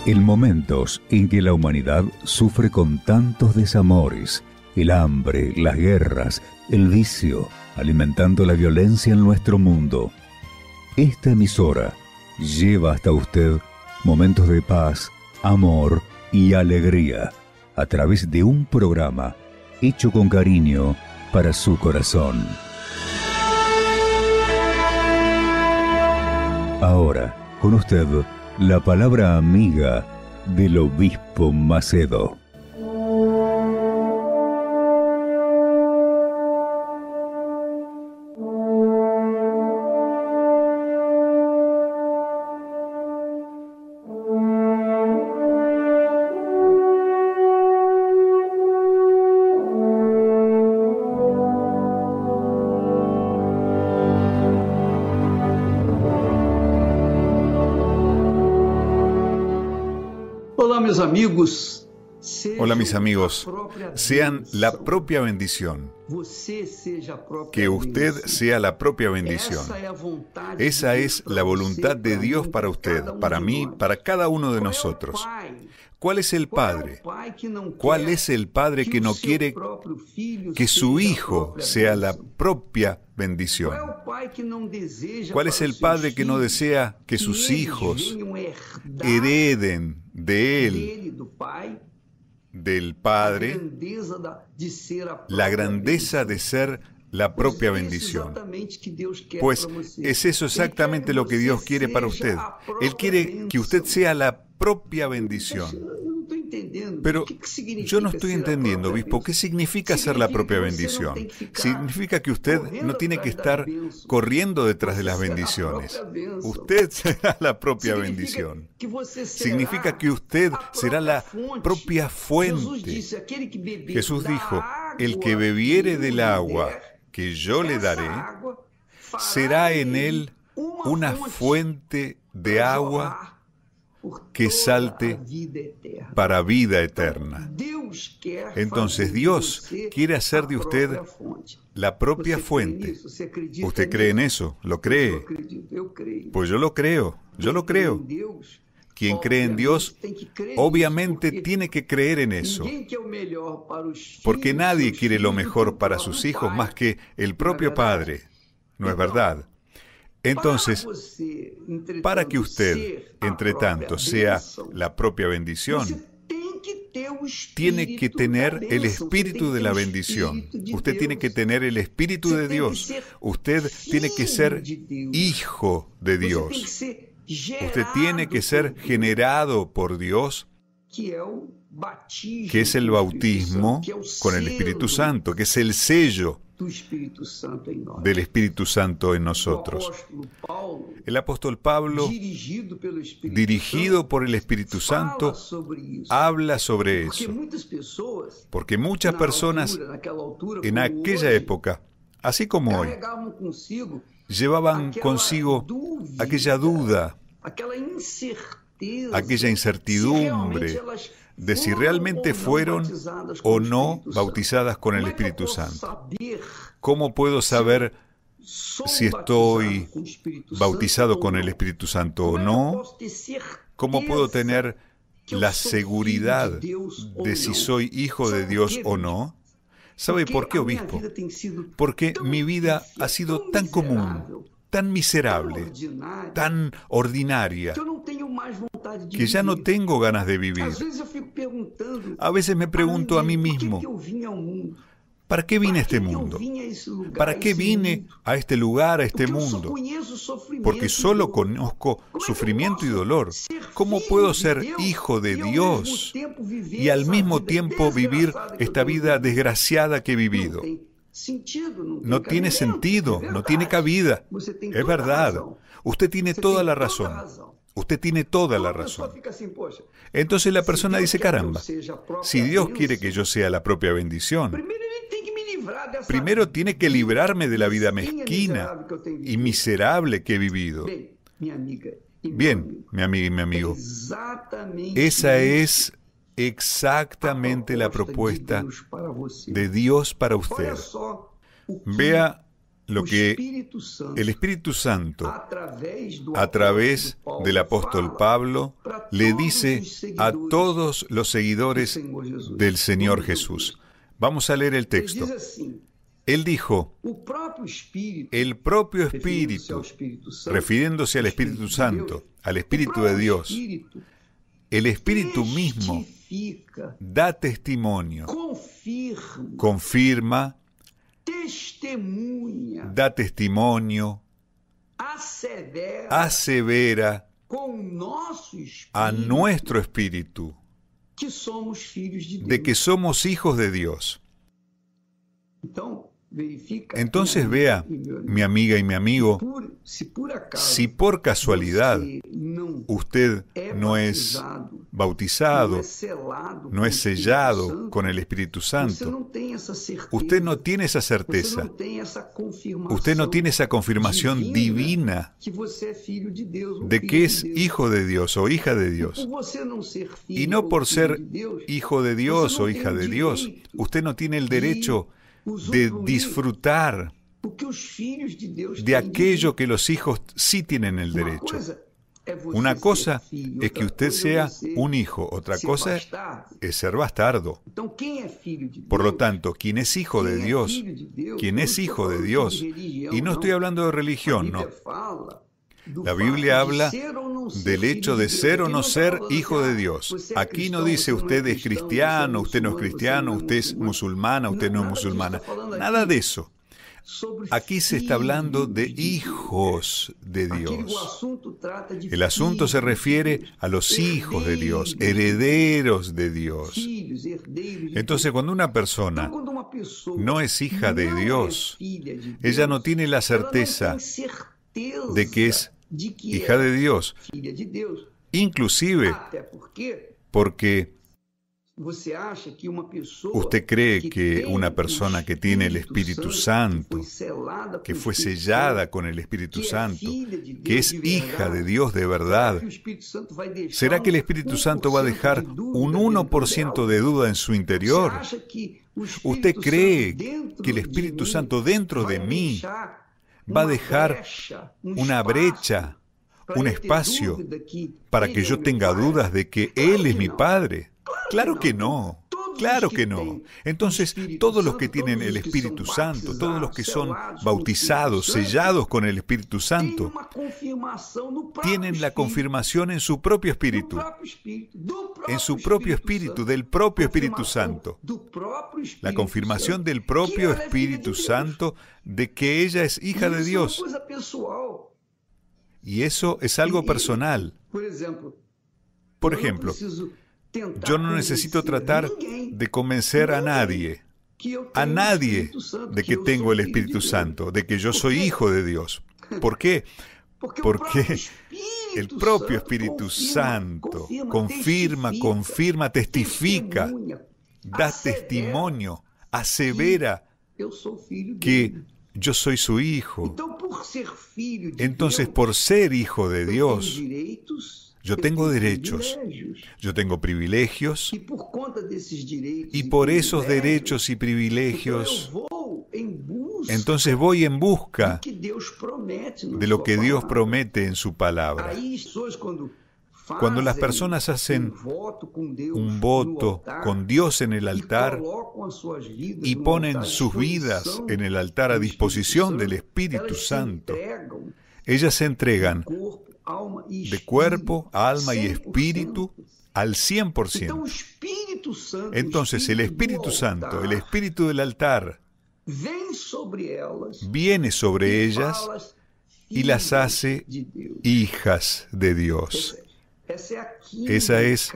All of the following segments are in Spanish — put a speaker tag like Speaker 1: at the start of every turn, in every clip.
Speaker 1: En momentos en que la humanidad sufre con tantos desamores, el hambre, las guerras, el vicio, alimentando la violencia en nuestro mundo, esta emisora lleva hasta usted momentos de paz, amor y alegría a través de un programa hecho con cariño para su corazón. Ahora, con usted, la palabra amiga del obispo Macedo.
Speaker 2: Hola mis amigos, sean la propia bendición. Que usted sea la propia bendición. Esa es la voluntad de Dios para usted, para mí, para cada uno de nosotros. ¿Cuál es el Padre? ¿Cuál es el Padre que no quiere que su Hijo sea la propia bendición? ¿Cuál es el Padre que no desea que sus hijos hereden de Él, del Padre, la grandeza de ser la propia bendición? Pues es eso exactamente lo que Dios quiere para usted. Él quiere que usted sea la propia bendición. Pero yo no estoy entendiendo, obispo, ¿qué significa ser la propia bendición? Significa que usted no tiene que estar corriendo detrás de las bendiciones. Usted será la propia bendición. Significa que usted será la propia fuente. Jesús dijo, el que bebiere del agua que yo le daré, será en él una fuente de agua que salte para vida eterna. Entonces Dios quiere hacer de usted la propia fuente. ¿Usted cree en eso? ¿Lo cree? Pues yo lo creo. Quien cree en Dios, obviamente tiene que creer en eso. Porque nadie quiere lo mejor para sus hijos más que el propio Padre. ¿No es verdad? Entonces, para que usted, entre tanto, sea la propia bendición, tiene que tener el espíritu de la bendición. Usted tiene que tener el espíritu de Dios. Usted tiene que ser hijo de Dios. Usted tiene que ser generado por Dios, que es el bautismo con el Espíritu Santo, que es el sello del Espíritu Santo en nosotros. El apóstol Pablo, dirigido por el Espíritu Santo, habla sobre eso. Porque muchas personas en aquella época, así como hoy, llevaban consigo aquella duda, aquella incertidumbre de si realmente fueron o no bautizadas con el Espíritu Santo. ¿Cómo puedo saber si estoy bautizado con el Espíritu Santo o no? ¿Cómo puedo tener la seguridad de si soy hijo de Dios o no? ¿Sabe por qué, obispo? Porque mi vida ha sido tan común, tan miserable, tan ordinaria, que ya no tengo ganas de vivir. A veces me pregunto a mí mismo, ¿para qué vine a este mundo? ¿Para qué vine a este lugar, a este mundo? Porque solo conozco sufrimiento y dolor. ¿Cómo puedo ser hijo de Dios y al mismo tiempo vivir esta vida desgraciada que he vivido? No tiene sentido, no tiene cabida. Es verdad. Usted tiene toda la razón. Usted tiene toda la razón. Entonces la persona dice, caramba, si Dios quiere que yo sea la propia bendición, primero tiene que librarme de la vida mezquina y miserable que he vivido. Bien, mi amiga y mi amigo, esa es exactamente la propuesta de Dios para usted. Vea lo que el Espíritu Santo, a través del apóstol Pablo, le dice a todos los seguidores del Señor Jesús. Vamos a leer el texto. Él dijo, el propio Espíritu, refiriéndose al Espíritu Santo, al Espíritu de Dios, el Espíritu mismo da testimonio, confirma, da testimonio, asevera a nuestro espíritu de que somos hijos de Dios. Entonces vea, mi amiga y mi amigo, si por casualidad usted no es bautizado, no es sellado con el Espíritu Santo, usted no tiene esa certeza, usted no tiene esa confirmación divina de que es hijo de Dios o hija de Dios. Y no por ser hijo de Dios o hija de Dios, usted no tiene el derecho de disfrutar de aquello que los hijos sí tienen el derecho. Una cosa es que usted sea un hijo, otra cosa es ser bastardo. Por lo tanto, quien es hijo de Dios, quien es hijo de Dios, y no estoy hablando de religión, no. La Biblia habla del hecho de ser o no ser hijo de Dios. Aquí no dice usted es cristiano, usted no es cristiano, usted es musulmana, usted no es musulmana. Nada de eso. Aquí se está hablando de hijos de Dios. El asunto se refiere a los hijos de Dios, herederos de Dios. Entonces, cuando una persona no es hija de Dios, ella no tiene la certeza de que es hija de Dios, inclusive porque usted cree que una persona que tiene el Espíritu Santo, que fue sellada con el Espíritu Santo, que es hija de Dios de verdad, ¿será que el Espíritu Santo va a dejar un 1% de duda en su interior? ¿Usted cree que el Espíritu Santo dentro de mí va a dejar una brecha, un espacio, para que yo tenga dudas de que Él es mi Padre? Claro que no, claro que no. Entonces, todos los que tienen el Espíritu Santo, todos los que son bautizados, sellados con el Espíritu Santo, tienen la confirmación en su propio espíritu, del propio Espíritu Santo. La confirmación del propio Espíritu Santo de que ella es hija de Dios. Y eso es algo personal. Por ejemplo, yo no necesito tratar de convencer a nadie de que tengo el Espíritu Santo, de que yo soy hijo de Dios. ¿Por qué? Porque el propio Espíritu Santo confirma, testifica, da testimonio, asevera que yo soy su hijo. Entonces, por ser hijo de Dios, yo tengo derechos, yo tengo privilegios, y por esos derechos y privilegios, entonces voy en busca de lo que Dios promete en su palabra. Cuando las personas hacen un voto con Dios en el altar y ponen sus vidas en el altar a disposición del Espíritu Santo, ellas se entregan de cuerpo, alma y espíritu al 100%. Entonces el Espíritu Santo, el Espíritu del altar, viene sobre ellas y las hace hijas de Dios. Esa es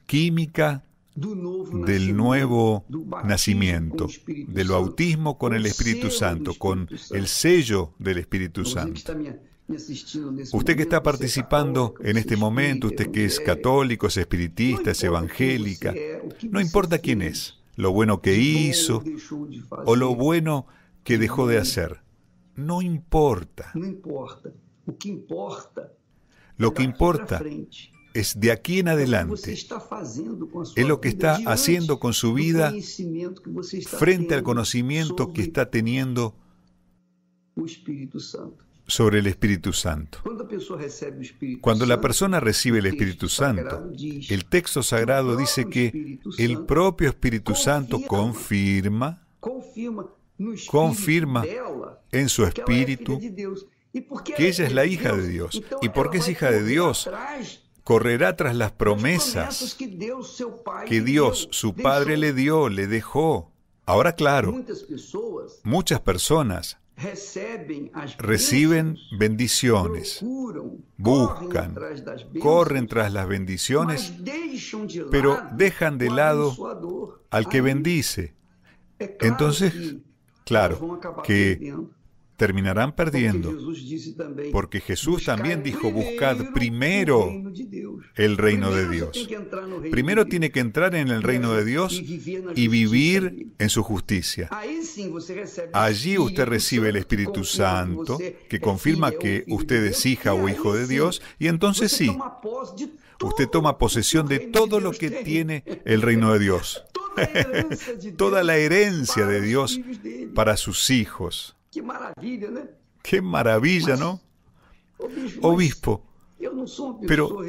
Speaker 2: química del nuevo nacimiento, del bautismo con el Espíritu Santo, con el sello del Espíritu Santo. Usted que está participando en este momento, usted que es católico, es espiritista, es evangélica, no importa quién es, lo bueno que hizo o lo bueno que dejó de hacer, no importa. Lo que importa es de aquí en adelante, es lo que está haciendo con su vida frente al conocimiento que está teniendo sobre el Espíritu Santo. Cuando la persona recibe el Espíritu Santo, el texto sagrado dice que el propio Espíritu Santo confirma en su espíritu que ella es la hija de Dios. ¿Y porque es hija de Dios? Correrá tras las promesas que Dios, su Padre, le dio, le dejó. Ahora, claro, muchas personas reciben bendiciones, buscan, corren tras las bendiciones, pero dejan de lado al que bendice. Entonces, claro, que terminarán perdiendo, porque Jesús también dijo, buscad primero el reino de Dios. Primero tiene que entrar en el reino de Dios y vivir en su justicia. Allí usted recibe el Espíritu Santo, que confirma que usted es hija o hijo de Dios, y entonces sí, usted toma posesión de todo lo que tiene el reino de Dios. Toda la herencia de Dios para sus hijos. Qué maravilla, ¿no? Obispo, pero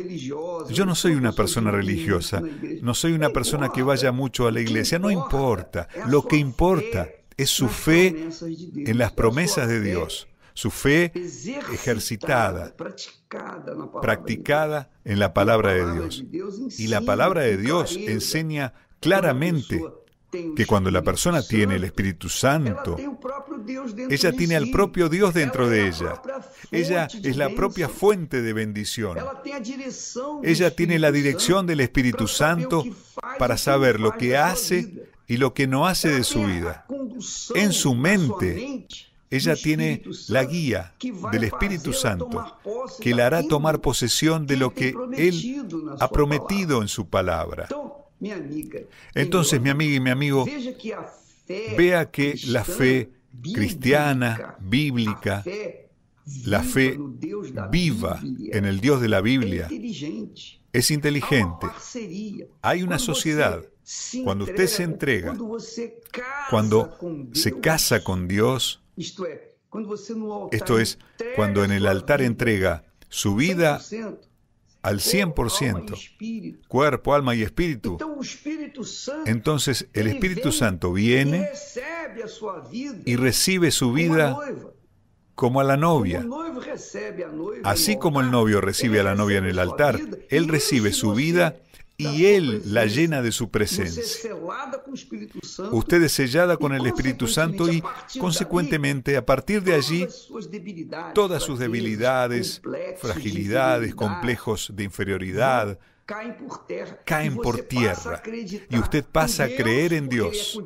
Speaker 2: yo no soy una persona religiosa, no soy una persona que vaya mucho a la iglesia, no importa. Lo que importa es su fe en las promesas de Dios, su fe ejercitada, practicada en la palabra de Dios. Y la palabra de Dios enseña claramente que cuando la persona tiene el Espíritu Santo, ella tiene al propio Dios dentro de ella. Ella es la propia fuente de bendición. Ella tiene la dirección del Espíritu Santo para saber lo que hace y lo que no hace de su vida. En su mente, ella tiene la guía del Espíritu Santo que la hará tomar posesión de lo que Él ha prometido en su palabra. Entonces, mi amiga y mi amigo, vea que la fe cristiana, bíblica, la fe viva en el Dios de la Biblia, es inteligente. Hay una sociedad. Cuando usted se entrega, cuando se casa con Dios, esto es, cuando en el altar entrega su vida al 100%, cuerpo, alma y espíritu, entonces el Espíritu Santo viene y recibe su vida como a la novia. Así como el novio recibe a la novia en el altar, él recibe su vida y Él la llena de su presencia. Usted es sellada con el Espíritu Santo y, consecuentemente, a partir de allí, todas sus debilidades, fragilidades, complejos de inferioridad, caen por tierra y usted pasa a creer en Dios.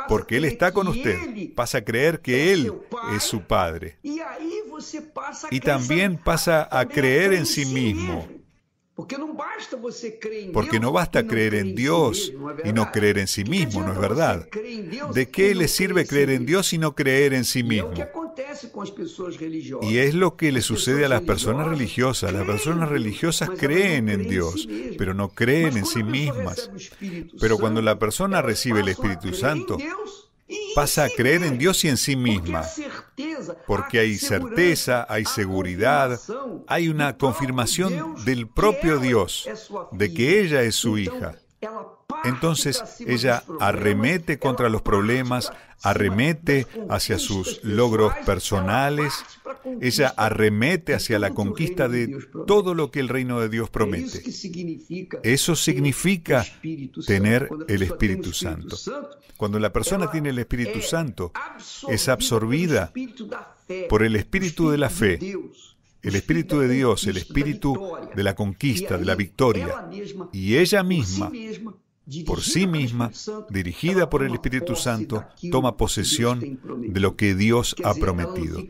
Speaker 2: Porque Él está con usted, pasa a creer que Él es su Padre. Y también pasa a creer en sí mismo. Porque no basta creer en Dios y no creer en sí mismo, ¿no es verdad? ¿De qué le sirve creer en Dios y no creer en sí mismo? Y es lo que le sucede a las personas religiosas. Las personas religiosas creen en Dios, pero no creen en sí mismas. Pero cuando la persona recibe el Espíritu Santo, pasa a creer en Dios y en sí misma, porque hay certeza, hay seguridad, hay una confirmación del propio Dios de que ella es su hija. Entonces ella arremete contra los problemas, arremete hacia sus logros personales, ella arremete hacia la conquista de todo lo que el reino de Dios promete. Eso significa tener el Espíritu Santo. Cuando la persona tiene el Espíritu Santo, es absorbida por el Espíritu de la fe, el Espíritu de Dios, el Espíritu de la conquista, de la victoria. Y ella misma, por sí misma, dirigida por el Espíritu Santo, toma posesión de lo que Dios ha prometido.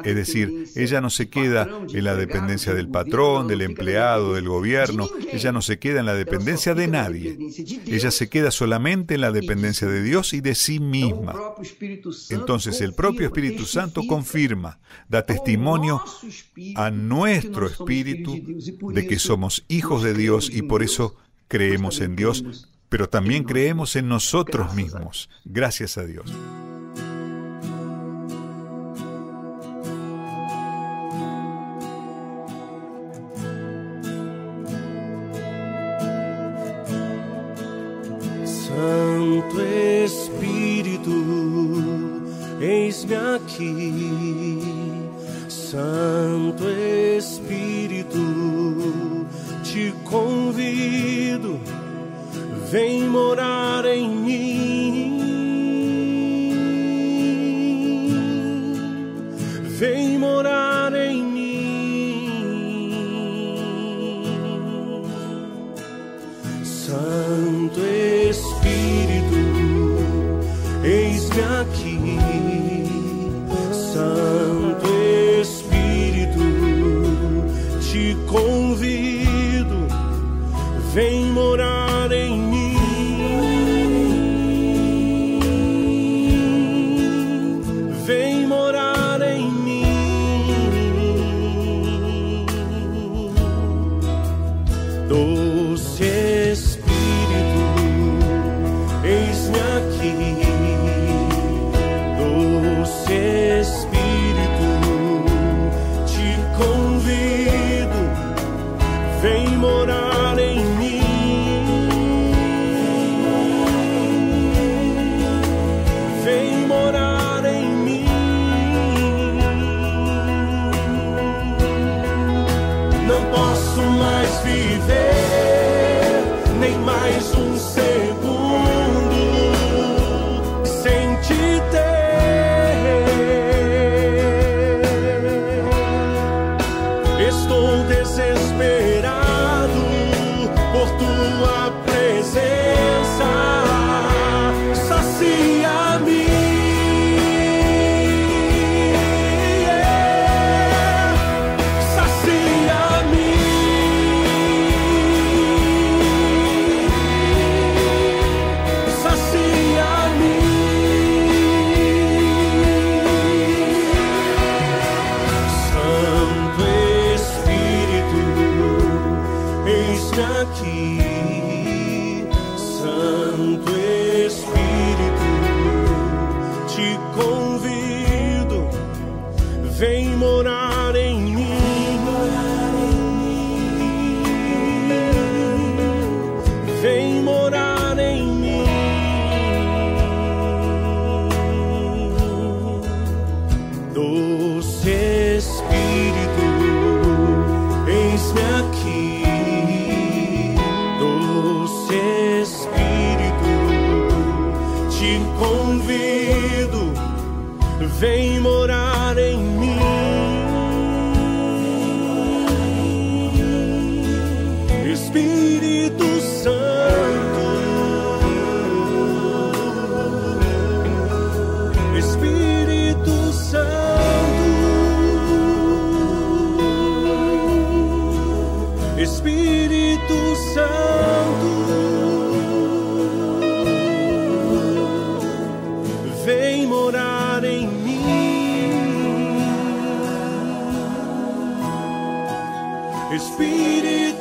Speaker 2: Es decir, ella no se queda en la dependencia del patrón, del empleado, del gobierno. Ella no se queda en la dependencia de nadie. Ella se queda solamente en la dependencia de Dios y de sí misma. Entonces el propio Espíritu Santo confirma, da testimonio a nuestro espíritu de que somos hijos de Dios y por eso creemos en Dios, pero también creemos en nosotros mismos. Gracias a Dios.
Speaker 3: aqui, Santo Espírito, te convido, vem morar em mim, vem morar em mim, Santo Espírito, eis-me aqui, Santo Espírito, te convido, vem morar em mim, vem morar em mim, doce Espírito, eis-me aqui, doce Espírito, te convido, vem morar em mim, vem morar em mim. Não posso mais viver nem mais um segundo sem te ter. Estou desesperado por tua presença, sacia-me, sacia-me, sacia-me, Santo Espírito, eis-me aqui, Santo Espírito, te convido, vem morar em mim, vem morar em mim, doce Espírito, eis-me aqui, doce Espírito, te convido, vem morar em mim, Espírito Santo, Espírito Santo, Espírito Santo, vem morar em mim, Espírito